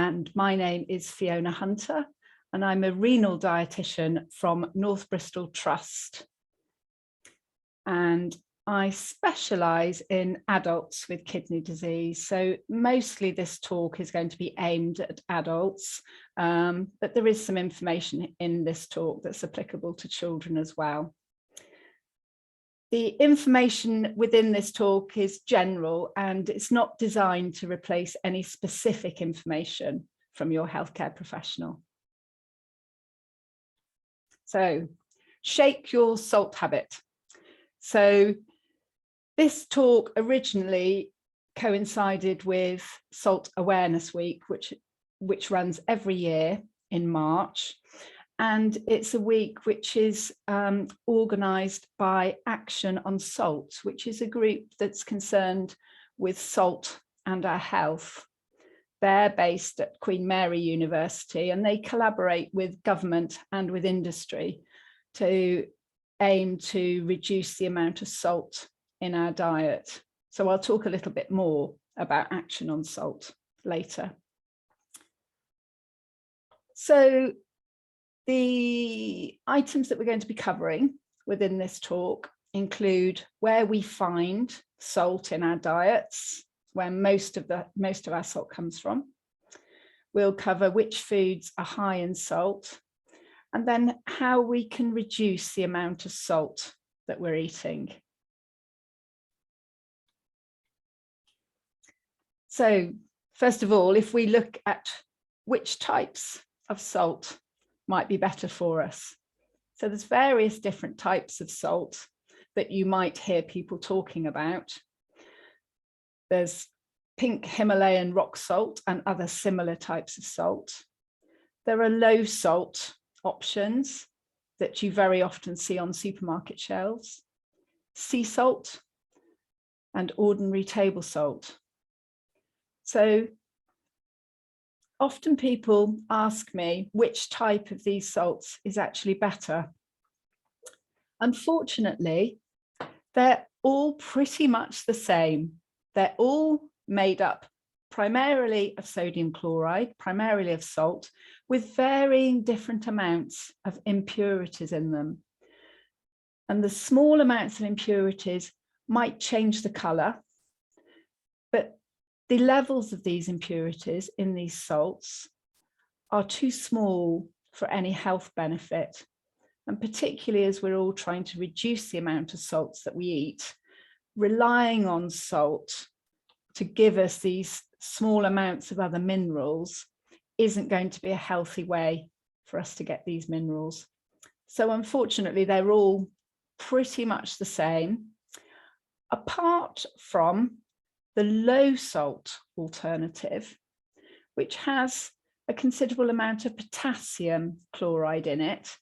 and my name is Fiona Hunter, and I'm a renal dietitian from North Bristol Trust. And I specialise in adults with kidney disease. So mostly this talk is going to be aimed at adults, but there is some information in this talk that's applicable to children as well. The information within this talk is general and it's not designed to replace any specific information from your healthcare professional. So, shake your salt habit. So this talk originally coincided with Salt Awareness Week, which runs every year in March. And it's a week which is organised by Action on Salt, which is a group that's concerned with salt and our health. They're based at Queen Mary University, and they collaborate with government and with industry to aim to reduce the amount of salt in our diet. So I'll talk a little bit more about Action on Salt later. So the items that we're going to be covering within this talk include where we find salt in our diets, where most of our salt comes from. We'll cover which foods are high in salt, and then how we can reduce the amount of salt that we're eating. So first of all, if we look at which types of salt might be better for us. So there's various different types of salt that you might hear people talking about. There's pink Himalayan rock salt and other similar types of salt. There are low salt options that you very often see on supermarket shelves, sea salt and ordinary table salt. So often people ask me which type of these salts is actually better. Unfortunately, they're all pretty much the same. They're all made up primarily of sodium chloride, primarily of salt, with varying different amounts of impurities in them. And the small amounts of impurities might change the colour, but the levels of these impurities in these salts are too small for any health benefit. And particularly as we're all trying to reduce the amount of salts that we eat, relying on salt to give us these small amounts of other minerals isn't going to be a healthy way for us to get these minerals. So unfortunately, they're all pretty much the same, apart from the low salt alternative, which has a considerable amount of potassium chloride in it.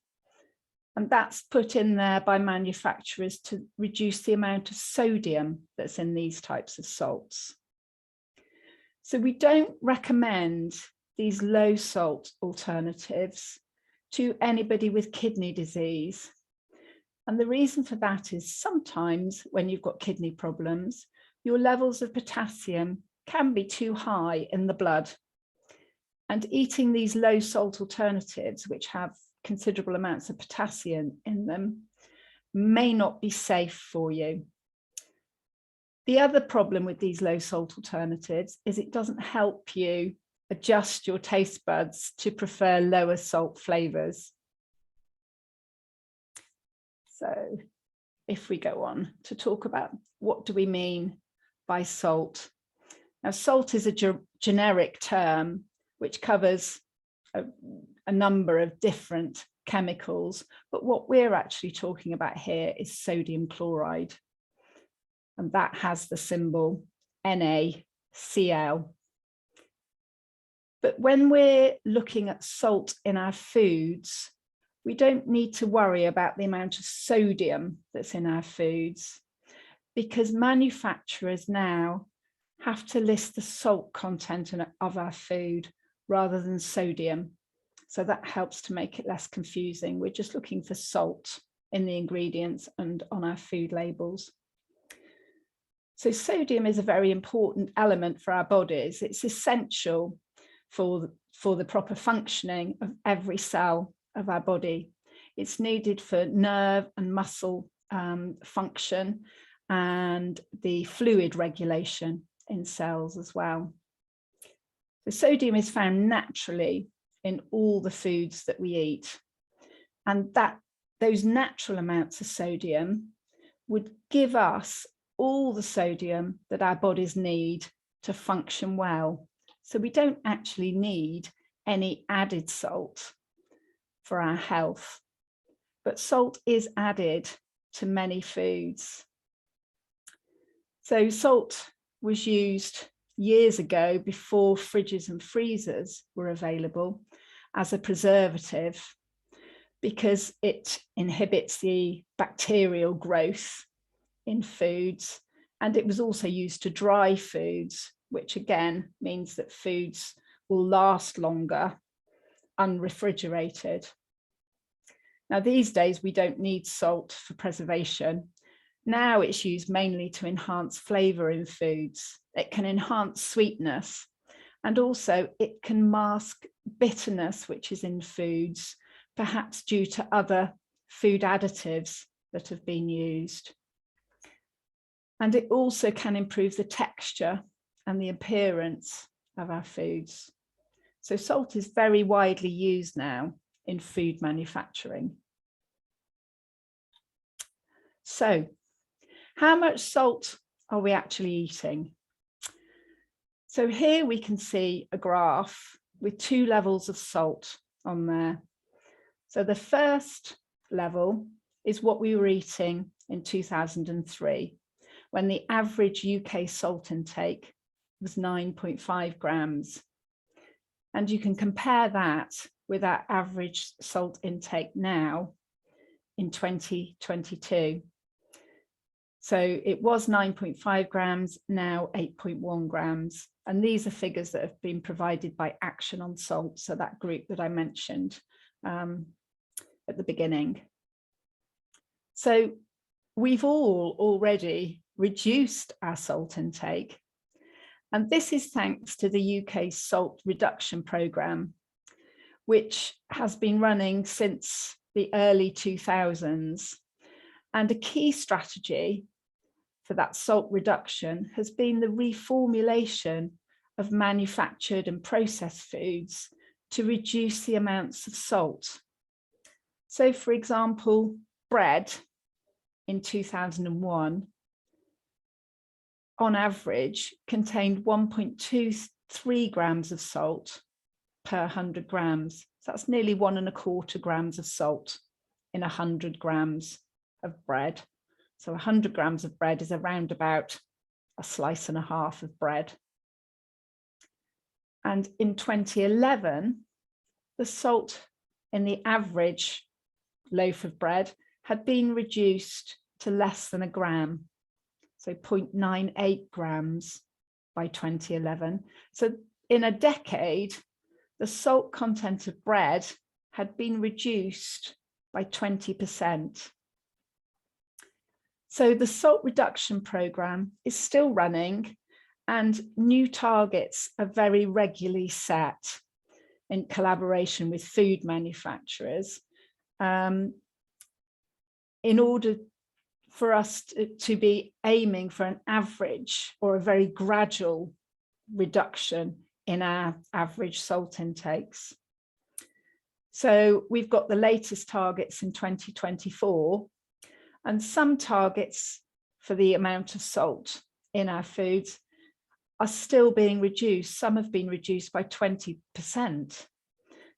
And that's put in there by manufacturers to reduce the amount of sodium that's in these types of salts. So we don't recommend these low salt alternatives to anybody with kidney disease. And the reason for that is sometimes when you've got kidney problems, your levels of potassium can be too high in the blood. And eating these low salt alternatives, which have considerable amounts of potassium in them, may not be safe for you. The other problem with these low salt alternatives is it doesn't help you adjust your taste buds to prefer lower salt flavours. So if we go on to talk about what do we mean by salt. Now, salt is a generic term which covers a number of different chemicals, but what we're actually talking about here is sodium chloride. And that has the symbol NaCl. But when we're looking at salt in our foods, we don't need to worry about the amount of sodium that's in our foods, because manufacturers now have to list the salt content of our food rather than sodium. So that helps to make it less confusing. We're just looking for salt in the ingredients and on our food labels. So sodium is a very important element for our bodies. It's essential for the proper functioning of every cell of our body. It's needed for nerve and muscle function and the fluid regulation in cells as well. The sodium is found naturally in all the foods that we eat, and those natural amounts of sodium would give us all the sodium that our bodies need to function well. So we don't actually need any added salt for our health, but salt is added to many foods. So salt was used years ago, before fridges and freezers were available, as a preservative, because it inhibits the bacterial growth in foods. And it was also used to dry foods, which again means that foods will last longer unrefrigerated. Now, these days, we don't need salt for preservation. Now it's used mainly to enhance flavour in foods. It can enhance sweetness, and also it can mask bitterness, which is in foods, perhaps due to other food additives that have been used. And it also can improve the texture and the appearance of our foods. So salt is very widely used now in food manufacturing. So, how much salt are we actually eating? So here we can see a graph with 2 levels of salt on there. So the first level is what we were eating in 2003, when the average UK salt intake was 9.5 grams. And you can compare that with our average salt intake now in 2022. So it was 9.5 grams, now 8.1 grams. And these are figures that have been provided by Action on Salt, so that group that I mentioned at the beginning. So we've all already reduced our salt intake. And this is thanks to the UK salt reduction programme, which has been running since the early 2000s. And a key strategy for that salt reduction has been the reformulation of manufactured and processed foods to reduce the amounts of salt. So, for example, bread in 2001, on average, contained 1.23 grams of salt per 100 grams. So that's nearly 1.25 grams of salt in 100 grams of bread. So 100 grams of bread is around about a slice and a half of bread. And in 2011, the salt in the average loaf of bread had been reduced to less than a gram, so 0.98 grams by 2011. So in a decade, the salt content of bread had been reduced by 20%. So the salt reduction programme is still running, and new targets are very regularly set in collaboration with food manufacturers in order for us to be aiming for an average or a very gradual reduction in our average salt intakes. So we've got the latest targets in 2024, and some targets for the amount of salt in our foods are still being reduced. Some have been reduced by 20%.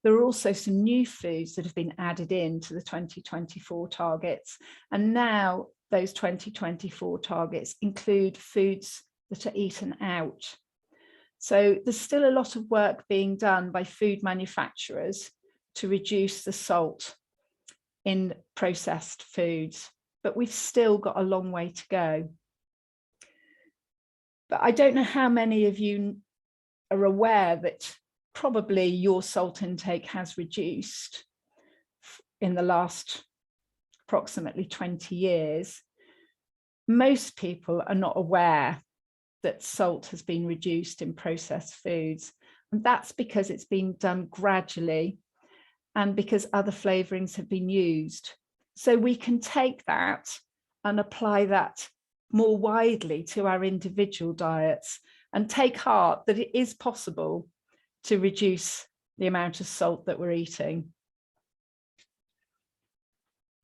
There are also some new foods that have been added into the 2024 targets. And now those 2024 targets include foods that are eaten out. So there's still a lot of work being done by food manufacturers to reduce the salt in processed foods, but we've still got a long way to go. But I don't know how many of you are aware that probably your salt intake has reduced in the last approximately 20 years. Most people are not aware that salt has been reduced in processed foods. And that's because it's been done gradually and because other flavourings have been used. So we can take that and apply that more widely to our individual diets and take heart that it is possible to reduce the amount of salt that we're eating.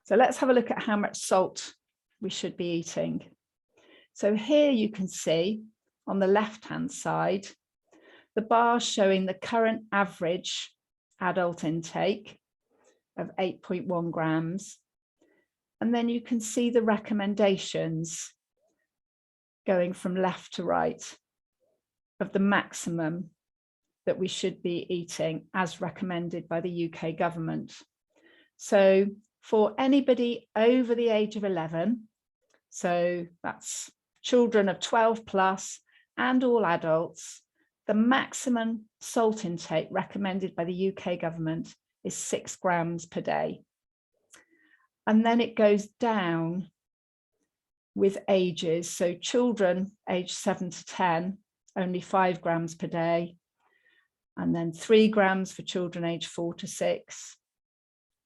So let's have a look at how much salt we should be eating. So here you can see on the left-hand side, the bar showing the current average adult intake of 8.1 grams. And then you can see the recommendations going from left to right of the maximum that we should be eating as recommended by the UK government. So for anybody over the age of 11, so that's children of 12 plus and all adults, the maximum salt intake recommended by the UK government is 6 grams per day. And then it goes down with ages. So children aged 7 to 10, only 5 grams per day. And then 3 grams for children aged 4 to 6,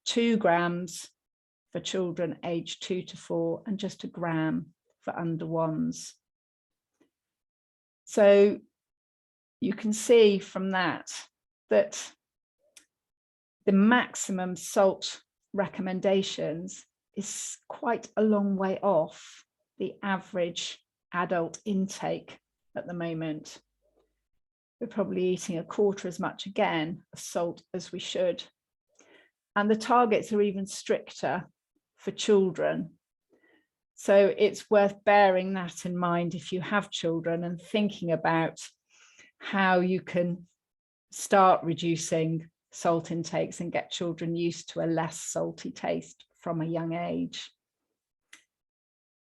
2 grams for children aged 2 to 4, and just 1 gram for under ones. So you can see from that that the maximum salt recommendations is quite a long way off the average adult intake at the moment. We're probably eating 1/4 as much again of salt as we should. And the targets are even stricter for children. So it's worth bearing that in mind if you have children and thinking about how you can start reducing salt intakes and get children used to a less salty taste from a young age.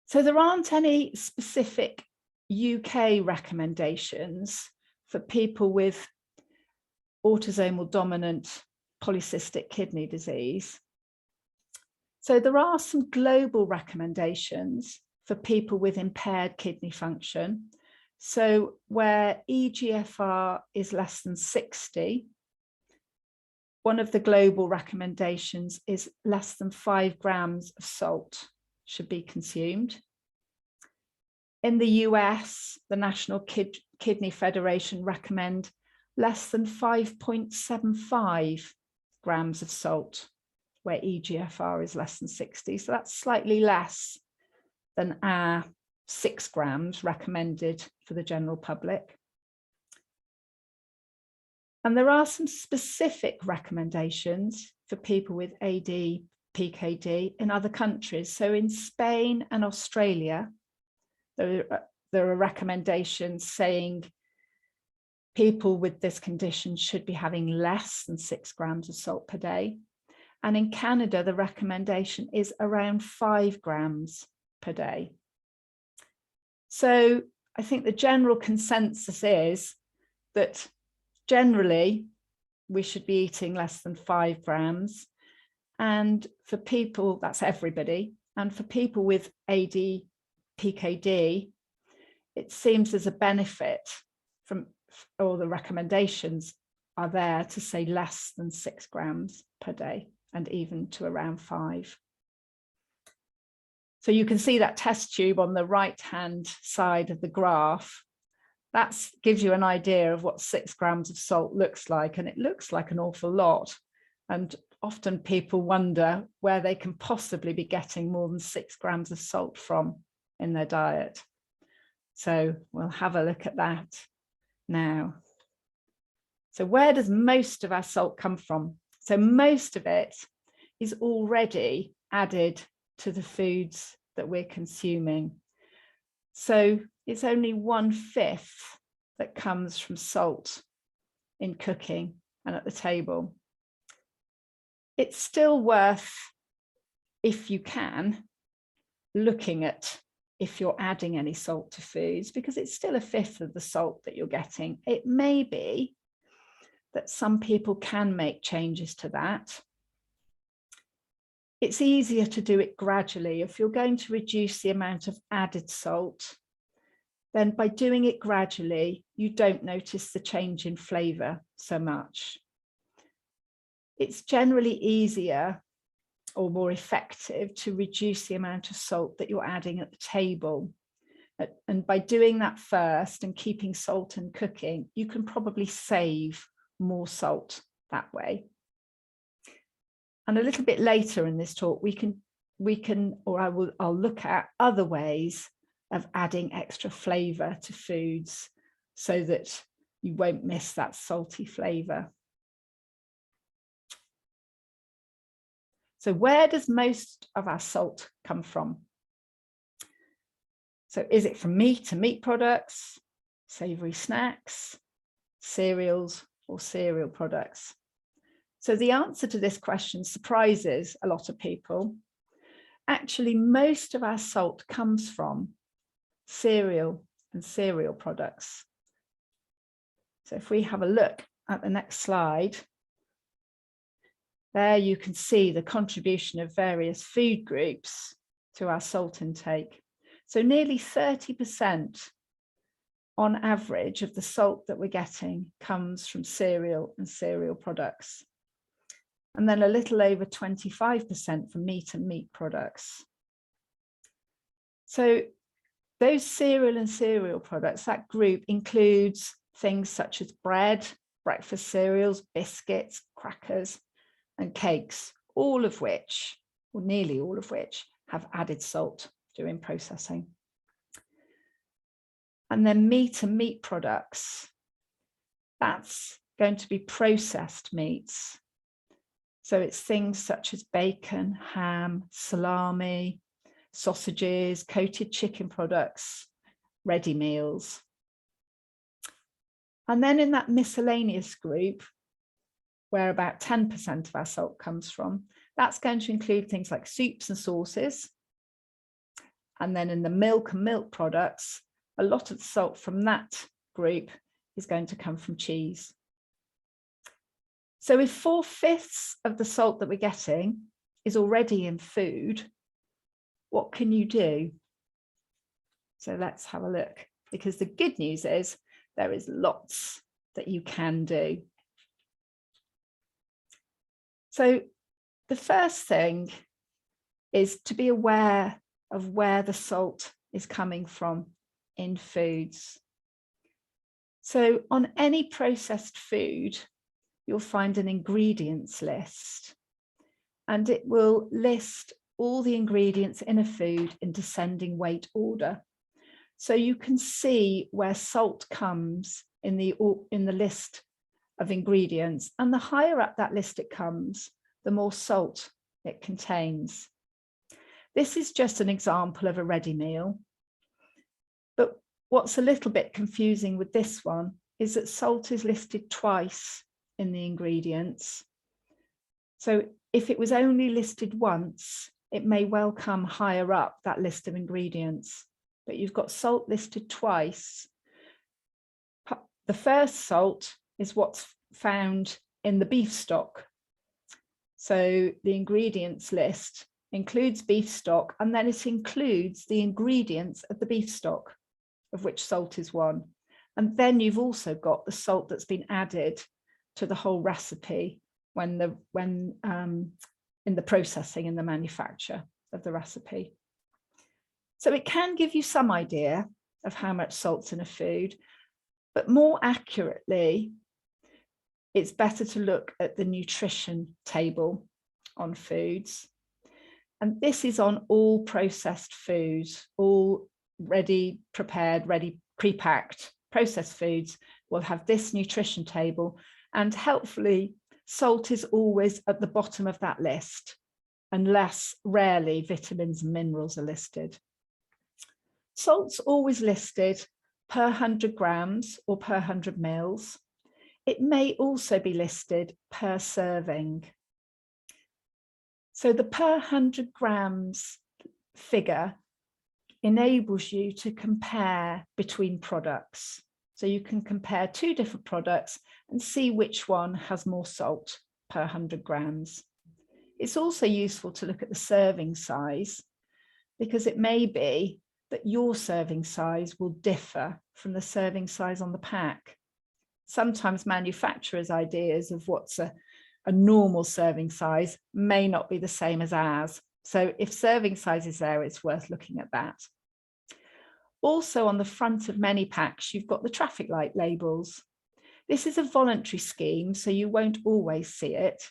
So there aren't any specific UK recommendations for people with autosomal dominant polycystic kidney disease. So there are some global recommendations for people with impaired kidney function. So where eGFR is less than 60, one of the global recommendations is less than 5 grams of salt should be consumed. In the US, the National Kidney Federation recommend less than 5.75 grams of salt, where eGFR is less than 60. So that's slightly less than our 6 grams recommended for the general public. And there are some specific recommendations for people with AD, PKD in other countries. So in Spain and Australia, there are recommendations saying people with this condition should be having less than 6 grams of salt per day. And in Canada, the recommendation is around 5 grams per day. So I think the general consensus is that generally we should be eating less than 5 grams. And for people, that's everybody. And for people with AD, PKD, it seems there's a benefit from, or the recommendations are there to say less than 6 grams per day and even to around 5. So you can see that test tube on the right-hand side of the graph. That gives you an idea of what 6 grams of salt looks like, and it looks like an awful lot. And often people wonder where they can possibly be getting more than 6 grams of salt from in their diet. So we'll have a look at that now. So where does most of our salt come from? So most of it is already added to the foods that we're consuming. So it's only 1/5 that comes from salt in cooking and at the table. It's still worth, if you can, looking at if you're adding any salt to foods, because it's still 1/5 of the salt that you're getting. It may be that some people can make changes to that. It's easier to do it gradually. If you're going to reduce the amount of added salt, then by doing it gradually, you don't notice the change in flavour so much. It's generally easier or more effective to reduce the amount of salt that you're adding at the table. And by doing that first and keeping salt in cooking, you can probably save more salt that way. And a little bit later in this talk, I'll look at other ways of adding extra flavour to foods so that you won't miss that salty flavour. So where does most of our salt come from? So is it from meat and meat products, savoury snacks, cereals, or cereal products? So the answer to this question surprises a lot of people. Actually, most of our salt comes from cereal and cereal products. So if we have a look at the next slide, there you can see the contribution of various food groups to our salt intake. So nearly 30% on average of the salt that we're getting comes from cereal and cereal products. And then a little over 25% from meat and meat products. So those cereal and cereal products, that group includes things such as bread, breakfast cereals, biscuits, crackers, and cakes, all of which, or nearly all of which, have added salt during processing. And then meat and meat products, that's going to be processed meats. So it's things such as bacon, ham, salami, sausages, coated chicken products, ready meals. And then in that miscellaneous group, where about 10% of our salt comes from, that's going to include things like soups and sauces. And then in the milk and milk products, a lot of the salt from that group is going to come from cheese. So if 4/5 of the salt that we're getting is already in food, what can you do? So let's have a look, because the good news is there is lots that you can do. So the first thing is to be aware of where the salt is coming from in foods. So on any processed food, you'll find an ingredients list, and it will list all the ingredients in a food in descending weight order. So you can see where salt comes in the list of ingredients, and the higher up that list it comes, the more salt it contains. This is just an example of a ready meal, but what's a little bit confusing with this one is that salt is listed twice in the ingredients. So if it was only listed once, it may well come higher up that list of ingredients, but you've got salt listed twice. The first salt is what's found in the beef stock. So the ingredients list includes beef stock, and then it includes the ingredients of the beef stock, of which salt is one. And then you've also got the salt that's been added to the whole recipe in the processing and the manufacture of the recipe. So it can give you some idea of how much salt's in a food, but more accurately, it's better to look at the nutrition table on foods. And this is on all processed foods, all ready prepared, ready pre-packed processed foods will have this nutrition table. And helpfully, salt is always at the bottom of that list, unless rarely vitamins and minerals are listed. Salt's always listed per 100 grams or per 100 mils. It may also be listed per serving. So the per 100 grams figure enables you to compare between products. So you can compare two different products and see which one has more salt per 100 grams. It's also useful to look at the serving size, because it may be that your serving size will differ from the serving size on the pack. Sometimes manufacturers' ideas of what's a normal serving size may not be the same as ours. So if serving size is there, it's worth looking at that. Also on the front of many packs, you've got the traffic light labels. This is a voluntary scheme, so you won't always see it.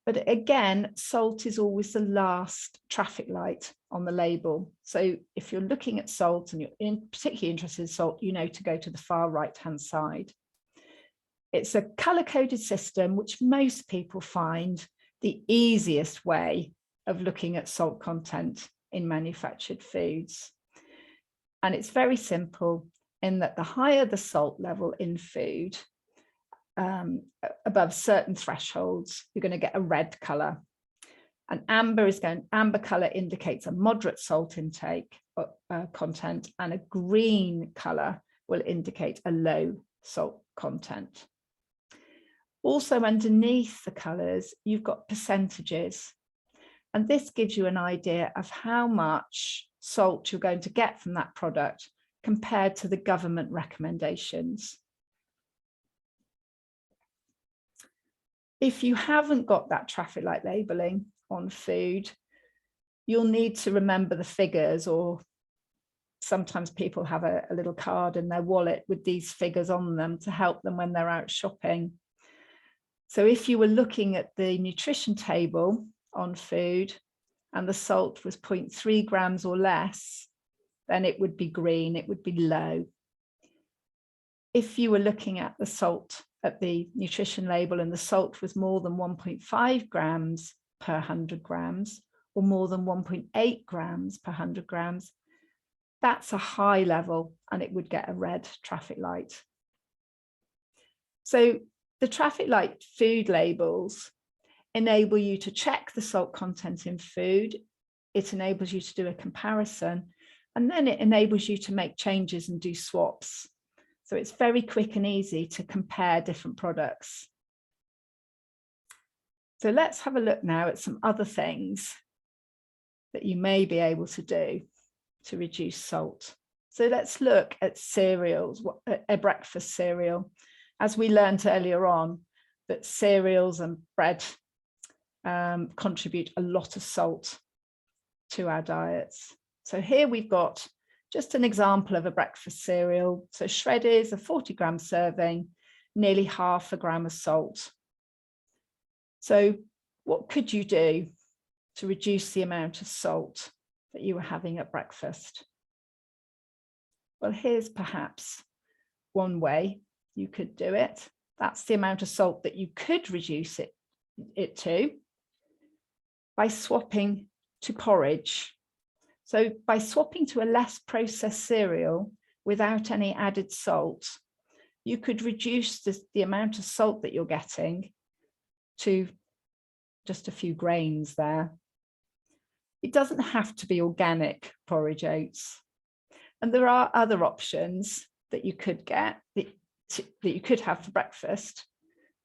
But again, salt is always the last traffic light on the label. So if you're looking at salt and you're particularly interested in salt, you know to go to the far right-hand side. It's a color-coded system, which most people find the easiest way of looking at salt content in manufactured foods. And it's very simple in that the higher the salt level in food, above certain thresholds, you're going to get a red color. And amber color indicates a moderate salt intake content, and a green color will indicate a low salt content. Also underneath the colors, you've got percentages. And this gives you an idea of how much salt you're going to get from that product compared to the government recommendations. If you haven't got that traffic light labeling on food, you'll need to remember the figures, or sometimes people have a little card in their wallet with these figures on them to help them when they're out shopping. So if you were looking at the nutrition table on food and the salt was 0.3 grams or less, then it would be green, it would be low. If you were looking at the salt at the nutrition label and the salt was more than 1.5 grams per 100 grams or more than 1.8 grams per 100 grams, that's a high level and it would get a red traffic light. So the traffic light food labels enable you to check the salt content in food. It enables you to do a comparison, and then it enables you to make changes and do swaps. So it's very quick and easy to compare different products. So let's have a look now at some other things that you may be able to do to reduce salt. So let's look at cereals, a breakfast cereal. As we learned earlier on, that cereals and bread contribute a lot of salt to our diets. So here we've got just an example of a breakfast cereal. So shredders, a 40-gram serving, nearly half a gram of salt. So what could you do to reduce the amount of salt that you were having at breakfast? Well, here's perhaps one way you could do it. That's the amount of salt that you could reduce it to by swapping to porridge. So by swapping to a less processed cereal without any added salt, you could reduce the amount of salt that you're getting to just a few grains there. It doesn't have to be organic porridge oats. And there are other options that you could get, that you could have for breakfast,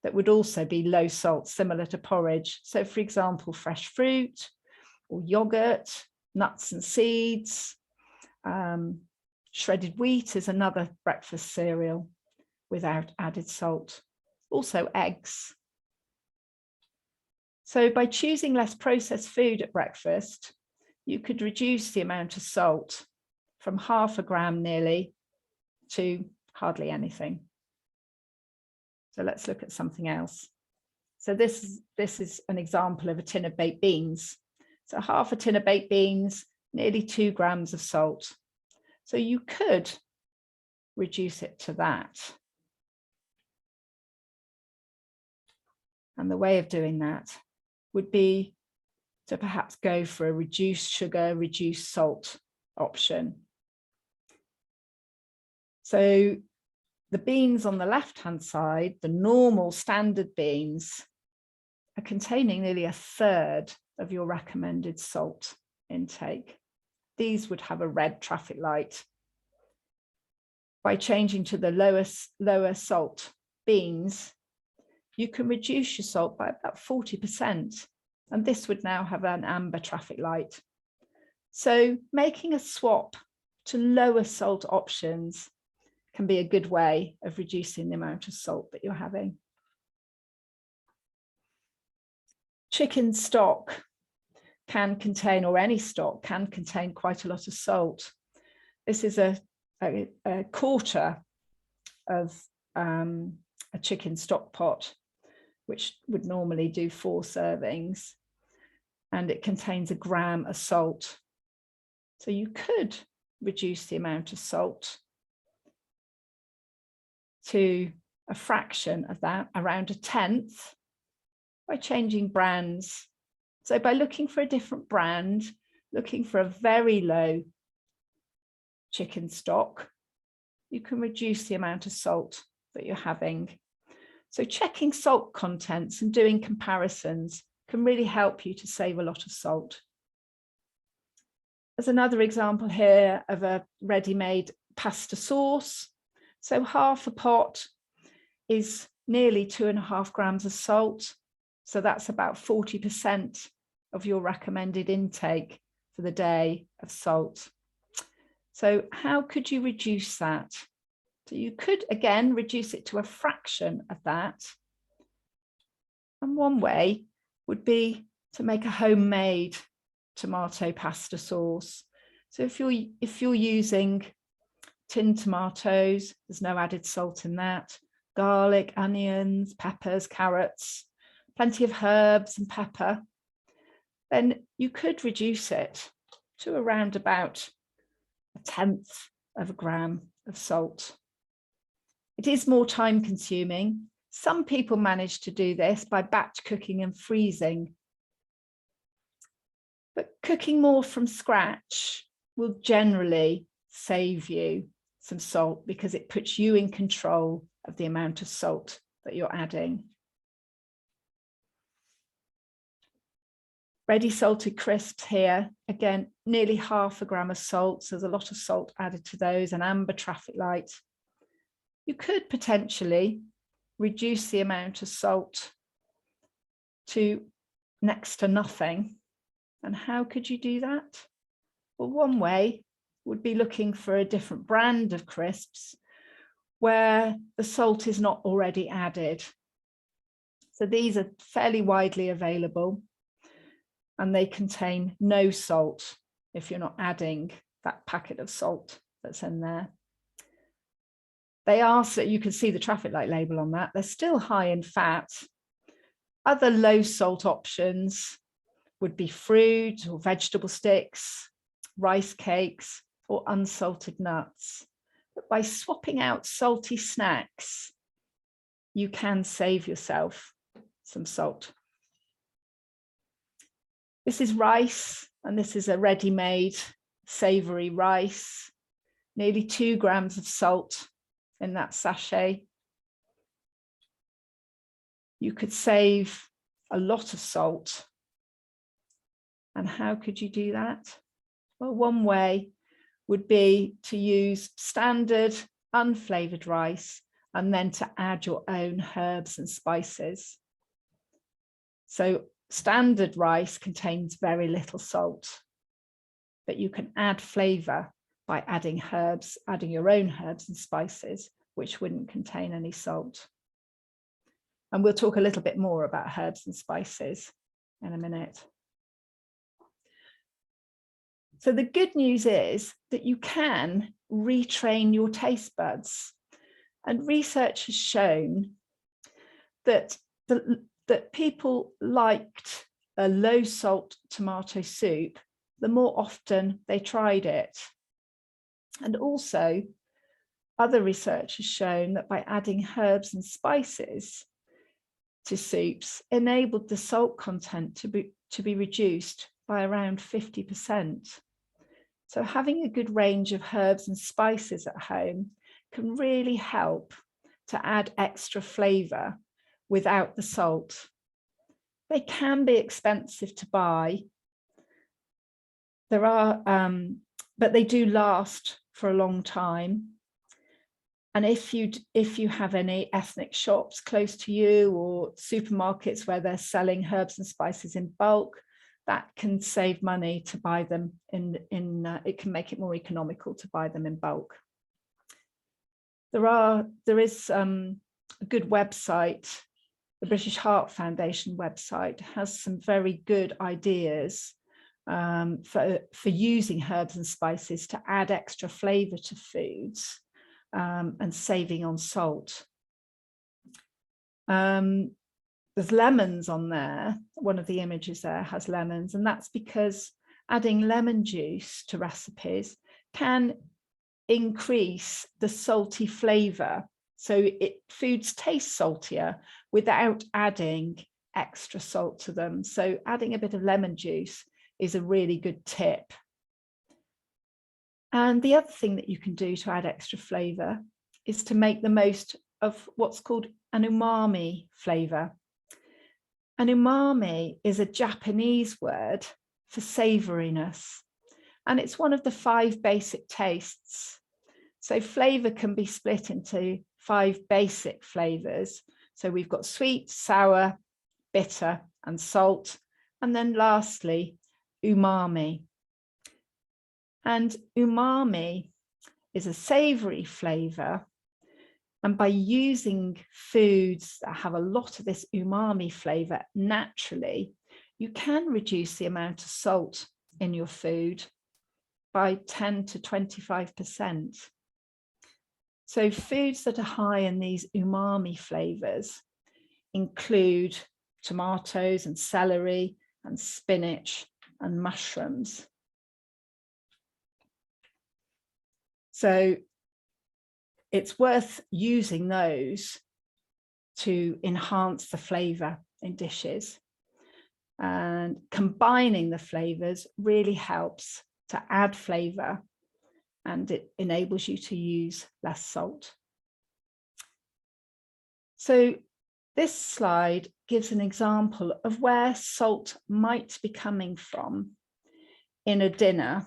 that would also be low salt, similar to porridge. So for example, fresh fruit or yogurt, nuts and seeds, shredded wheat is another breakfast cereal without added salt. Also eggs. So by choosing less processed food at breakfast, you could reduce the amount of salt from half a gram nearly to hardly anything. So let's look at something else. So this is an example of a tin of baked beans. So half a tin of baked beans, nearly 2 grams of salt. So you could reduce it to that. And the way of doing that would be to perhaps go for a reduced sugar, reduced salt option. So the beans on the left-hand side, the normal standard beans, are containing nearly 1/3 of your recommended salt intake. These would have a red traffic light. By changing to the lower salt beans, you can reduce your salt by about 40%, and this would now have an amber traffic light. So making a swap to lower salt options can be a good way of reducing the amount of salt that you're having. Chicken stock can contain, or any stock can contain, quite a lot of salt. This is a quarter of a chicken stock pot, which would normally do 4 servings, and it contains 1 gram of salt. So you could reduce the amount of salt to a fraction of that, around 1/10, by changing brands. So by looking for a different brand, looking for a very low chicken stock, you can reduce the amount of salt that you're having. So checking salt contents and doing comparisons can really help you to save a lot of salt. There's another example here of a ready-made pasta sauce. So half a pot is nearly 2.5 grams of salt. So that's about 40% of your recommended intake for the day of salt. So how could you reduce that? So you could, again, reduce it to a fraction of that. And one way would be to make a homemade tomato pasta sauce. So if you're using tinned tomatoes, there's no added salt in that, garlic, onions, peppers, carrots, plenty of herbs and pepper, then you could reduce it to around about 1/10 of a gram of salt. It is more time consuming. Some people manage to do this by batch cooking and freezing. But cooking more from scratch will generally save you some salt because it puts you in control of the amount of salt that you're adding. Ready salted crisps here, again, nearly 1/2 gram of salt. So there's a lot of salt added to those, an amber traffic light. You could potentially reduce the amount of salt to next to nothing. And how could you do that? Well, one way would be looking for a different brand of crisps where the salt is not already added. So these are fairly widely available and they contain no salt if you're not adding that packet of salt that's in there. They are, so you can see the traffic light label on that, they're still high in fat. Other low salt options would be fruit or vegetable sticks, rice cakes, or unsalted nuts. But by swapping out salty snacks, you can save yourself some salt. This is rice, and this is a ready-made savoury rice, nearly 2 grams of salt in that sachet. You could save a lot of salt. And how could you do that? Well, one way would be to use standard unflavoured rice and then to add your own herbs and spices. So standard rice contains very little salt, but you can add flavour by adding herbs, adding your own herbs and spices, which wouldn't contain any salt. And we'll talk a little bit more about herbs and spices in a minute. So the good news is that you can retrain your taste buds. And research has shown that, that people liked a low salt tomato soup the more often they tried it. And also, other research has shown that by adding herbs and spices to soups enabled the salt content to be reduced by around 50%. So having a good range of herbs and spices at home can really help to add extra flavour without the salt. They can be expensive to buy. There are, but they do last for a long time. And if you have any ethnic shops close to you or supermarkets where they're selling herbs and spices in bulk, that can save money to buy them it can make it more economical to buy them in bulk. There is a good website. The British Heart Foundation website has some very good ideas for using herbs and spices to add extra flavour to foods and saving on salt. There's lemons on there. One of the images there has lemons, and that's because adding lemon juice to recipes can increase the salty flavour. So foods taste saltier without adding extra salt to them. So adding a bit of lemon juice is a really good tip. And the other thing that you can do to add extra flavour is to make the most of what's called an umami flavour. An umami is a Japanese word for savouriness, and it's one of the 5 basic tastes. So flavour can be split into 5 basic flavours. So we've got sweet, sour, bitter, and salt. And then lastly, umami. And umami is a savoury flavour. And by using foods that have a lot of this umami flavour naturally, you can reduce the amount of salt in your food by 10 to 25%. So foods that are high in these umami flavours include tomatoes and celery and spinach and mushrooms. So it's worth using those to enhance the flavour in dishes. And combining the flavours really helps to add flavour, and it enables you to use less salt. So this slide gives an example of where salt might be coming from in a dinner.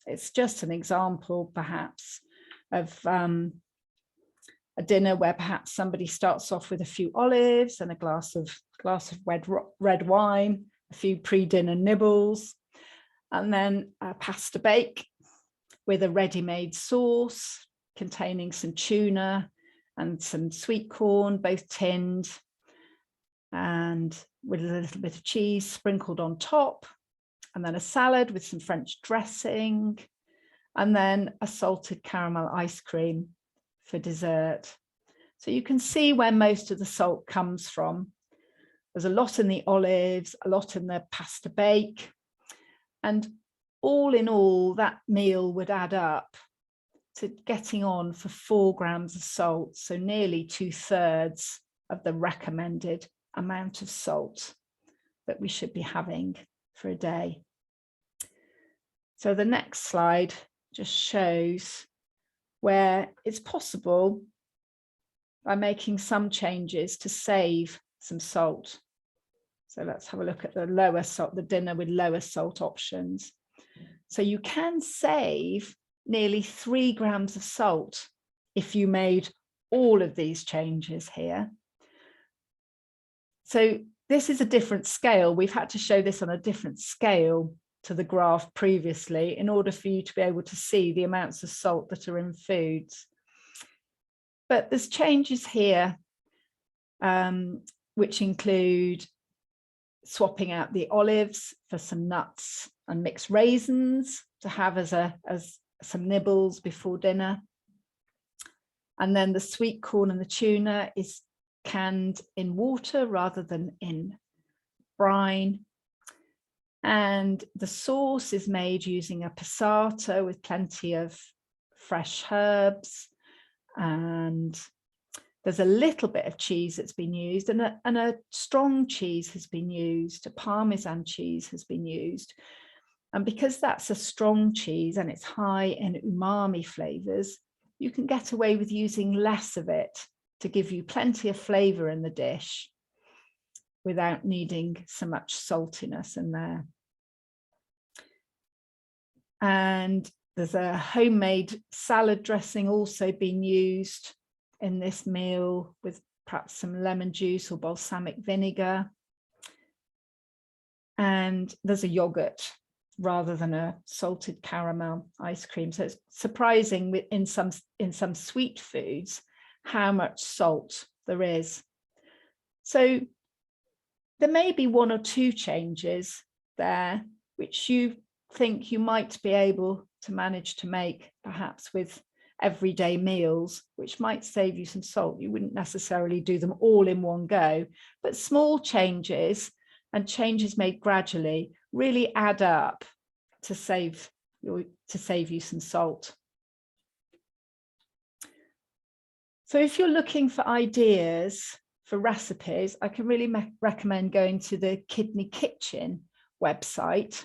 It's just an example, perhaps, of a dinner where perhaps somebody starts off with a few olives and a glass of red wine, a few pre-dinner nibbles, and then a pasta bake with a ready-made sauce containing some tuna and some sweet corn, both tinned, and with a little bit of cheese sprinkled on top, and then a salad with some French dressing, and then a salted caramel ice cream for dessert. So you can see where most of the salt comes from. There's a lot in the olives, a lot in the pasta bake, and all in all, that meal would add up to getting on for 4 grams of salt, so nearly 2/3 of the recommended amount of salt that we should be having for a day. So the next slide just shows where it's possible by making some changes to save some salt. So let's have a look at the lower salt, the dinner with lower salt options. So you can save nearly 3 grams of salt if you made all of these changes here. So this is a different scale. We've had to show this on a different scale to the graph previously in order for you to be able to see the amounts of salt that are in foods. But there's changes here which include swapping out the olives for some nuts and mixed raisins to have as some nibbles before dinner. And then the sweet corn and the tuna is canned in water rather than in brine. And the sauce is made using a passata with plenty of fresh herbs, and there's a little bit of cheese that's been used, and a strong cheese has been used, a Parmesan cheese has been used. And because that's a strong cheese and it's high in umami flavours, you can get away with using less of it to give you plenty of flavour in the dish without needing so much saltiness in there. And there's a homemade salad dressing also being used in this meal with perhaps some lemon juice or balsamic vinegar. and there's a yogurt rather than a salted caramel ice cream. So it's surprising in some sweet foods how much salt there is. So there may be one or two changes there which you think you might be able to manage to make, perhaps with everyday meals, which might save you some salt. You wouldn't necessarily do them all in one go, but small changes and changes made gradually really add up to save you some salt. So if you're looking for ideas for recipes, I can really recommend going to the Kidney Kitchen website,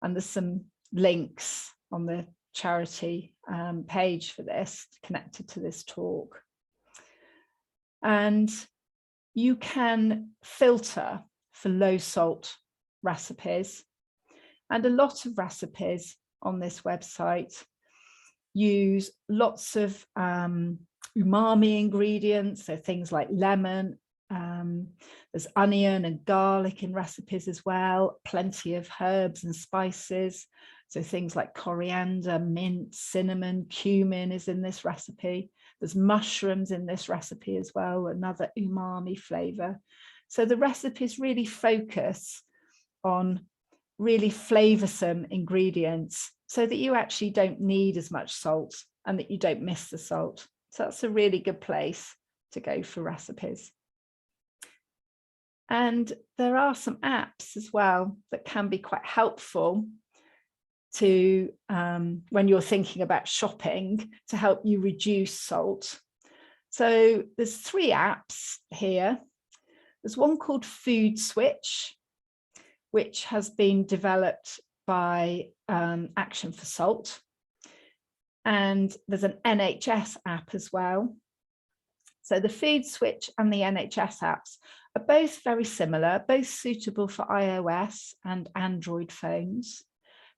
and there's some links on the charity page for this, connected to this talk. And you can filter for low salt recipes, and a lot of recipes on this website use lots of umami ingredients, so things like lemon, there's onion and garlic in recipes as well, plenty of herbs and spices, so things like coriander, mint, cinnamon, cumin is in this recipe. There's mushrooms in this recipe as well, another umami flavor. So the recipes really focus on really flavoursome ingredients so that you actually don't need as much salt and that you don't miss the salt. So that's a really good place to go for recipes. And there are some apps as well that can be quite helpful to when you're thinking about shopping, to help you reduce salt. So there's 3 apps here. There's one called Food Switch, which has been developed by Action for Salt. And there's an NHS app as well. So the Food Switch and the NHS apps are both very similar, both suitable for iOS and Android phones.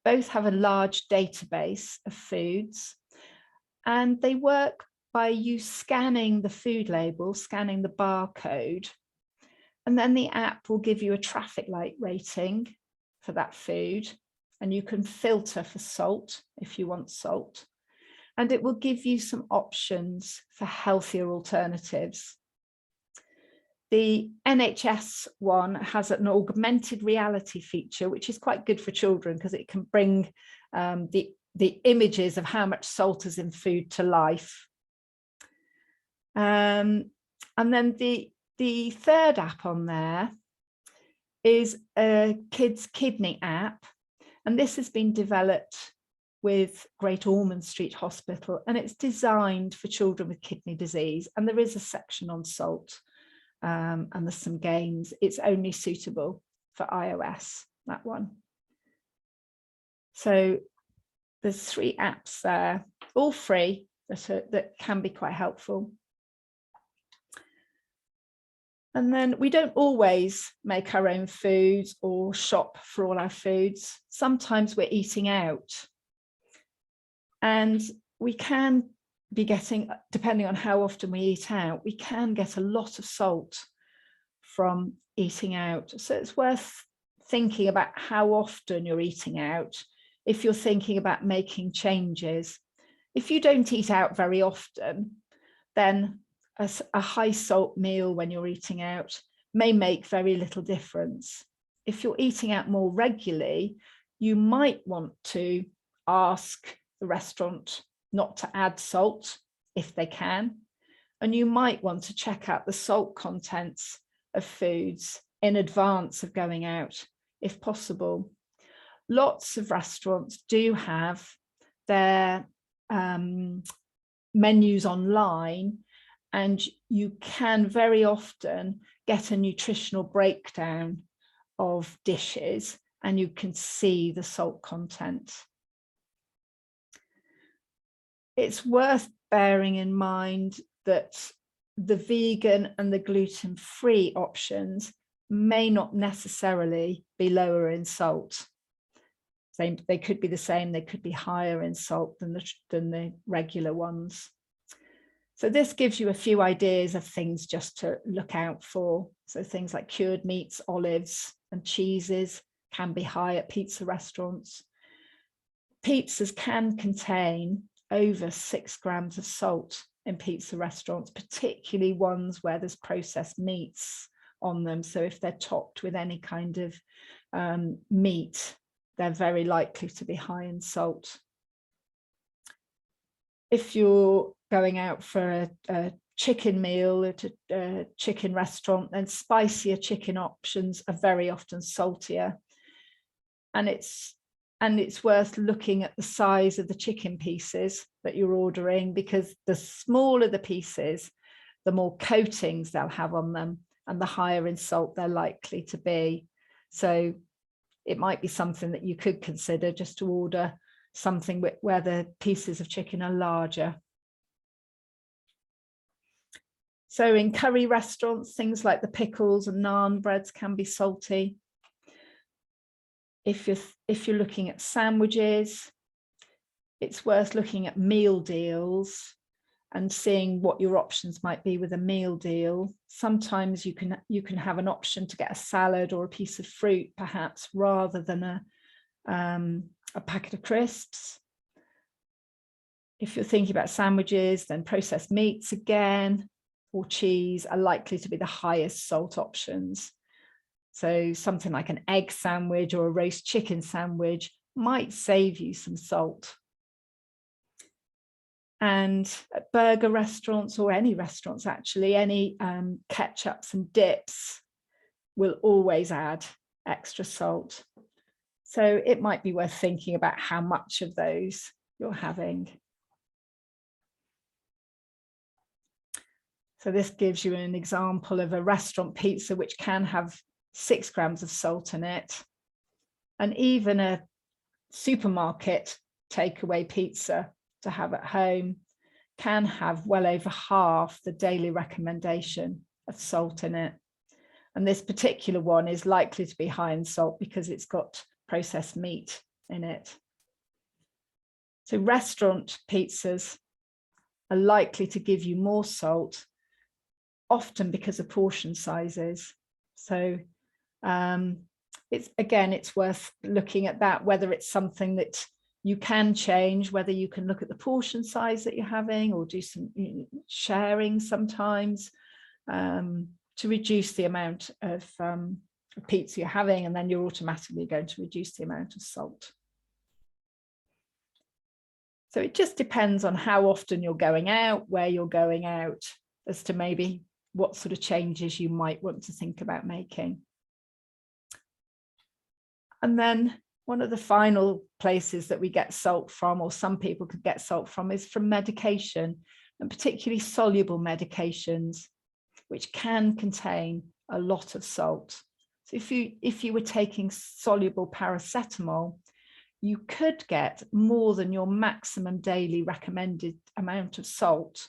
Both have a large database of foods, and they work by you scanning the food label, scanning the barcode, and then the app will give you a traffic light rating for that food, and you can filter for salt if you want salt, and it will give you some options for healthier alternatives. The NHS one has an augmented reality feature, which is quite good for children because it can bring the images of how much salt is in food to life. And then the third app on there is a kids' kidney app, and this has been developed with Great Ormond Street Hospital, and it's designed for children with kidney disease, and there is a section on salt. And there's some games. It's only suitable for iOS, that one. So there's 3 apps there, all free, that can be quite helpful. And then we don't always make our own foods or shop for all our foods. Sometimes we're eating out, and we can be getting, depending on how often we eat out, we can get a lot of salt from eating out. So it's worth thinking about how often you're eating out if you're thinking about making changes. If you don't eat out very often, then a high salt meal when you're eating out may make very little difference. If you're eating out more regularly, you might want to ask the restaurant not to add salt if they can, and you might want to check out the salt contents of foods in advance of going out if possible. Lots of restaurants do have their menus online, and you can very often get a nutritional breakdown of dishes and you can see the salt content. It's worth bearing in mind that the vegan and the gluten-free options may not necessarily be lower in salt. They could be the same, they could be higher in salt than the regular ones. So this gives you a few ideas of things just to look out for. So things like cured meats, olives and cheeses can be high at pizza restaurants. Pizzas can contain over 6 grams of salt in pizza restaurants, particularly ones where there's processed meats on them. So if they're topped with any kind of meat, they're very likely to be high in salt. If you're going out for a chicken meal at a chicken restaurant, then spicier chicken options are very often saltier. And it's worth looking at the size of the chicken pieces that you're ordering, because the smaller the pieces, the more coatings they'll have on them and the higher in salt they're likely to be. So it might be something that you could consider, just to order something where the pieces of chicken are larger. So in curry restaurants, things like the pickles and naan breads can be salty. If you're looking at sandwiches, it's worth looking at meal deals and seeing what your options might be with a meal deal. Sometimes you can have an option to get a salad or a piece of fruit, perhaps, rather than a packet of crisps. If you're thinking about sandwiches, then processed meats again, or cheese are likely to be the highest salt options. So something like an egg sandwich or a roast chicken sandwich might save you some salt. And at burger restaurants, or any restaurants actually, any ketchups and dips will always add extra salt. So it might be worth thinking about how much of those you're having. So this gives you an example of a restaurant pizza which can have 6 grams of salt in it. And even a supermarket takeaway pizza to have at home can have well over half the daily recommendation of salt in it. And this particular one is likely to be high in salt because it's got processed meat in it. So restaurant pizzas are likely to give you more salt, often because of portion sizes. So it's worth looking at that, whether it's something that you can change, whether you can look at the portion size that you're having, or do some sharing sometimes to reduce the amount of pizza you're having, and then you're automatically going to reduce the amount of salt. So it just depends on how often you're going out, where you're going out, as to maybe what sort of changes you might want to think about making. And then one of the final places that we get salt from, or some people could get salt from, is from medication, and particularly soluble medications, which can contain a lot of salt. So if you were taking soluble paracetamol, you could get more than your maximum daily recommended amount of salt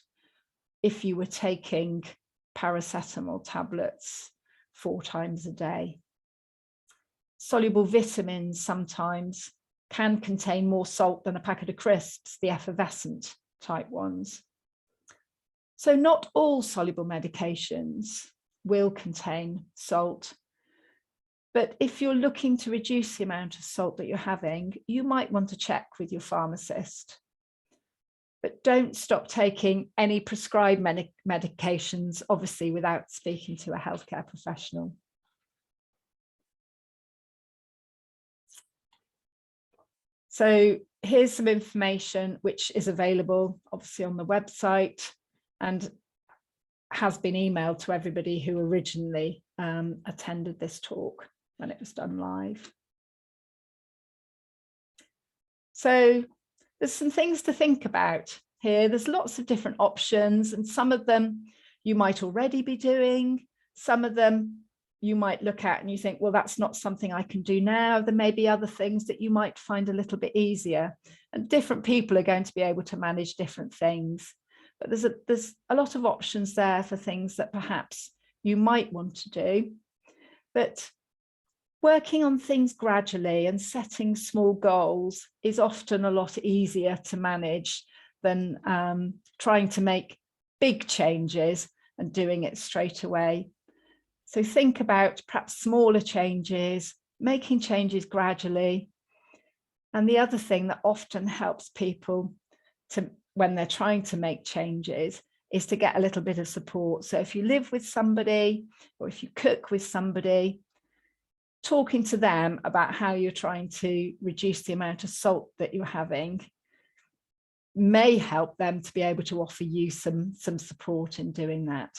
if you were taking paracetamol tablets 4 times a day. Soluble vitamins sometimes can contain more salt than a packet of crisps, the effervescent type ones. So not all soluble medications will contain salt, but if you're looking to reduce the amount of salt that you're having, you might want to check with your pharmacist. But don't stop taking any prescribed medications, obviously, without speaking to a healthcare professional. So here's some information which is available, obviously, on the website, and has been emailed to everybody who originally attended this talk when it was done live. So there's some things to think about here. There's lots of different options, and some of them you might already be doing. Some of them you might look at and you think, well, that's not something I can do now. There may be other things that you might find a little bit easier, and different people are going to be able to manage different things. But there's a lot of options there for things that perhaps you might want to do. But working on things gradually and setting small goals is often a lot easier to manage than trying to make big changes and doing it straight away. So think about perhaps smaller changes, making changes gradually. And the other thing that often helps people when they're trying to make changes is to get a little bit of support. So if you live with somebody or if you cook with somebody, talking to them about how you're trying to reduce the amount of salt that you're having may help them to be able to offer you some support in doing that.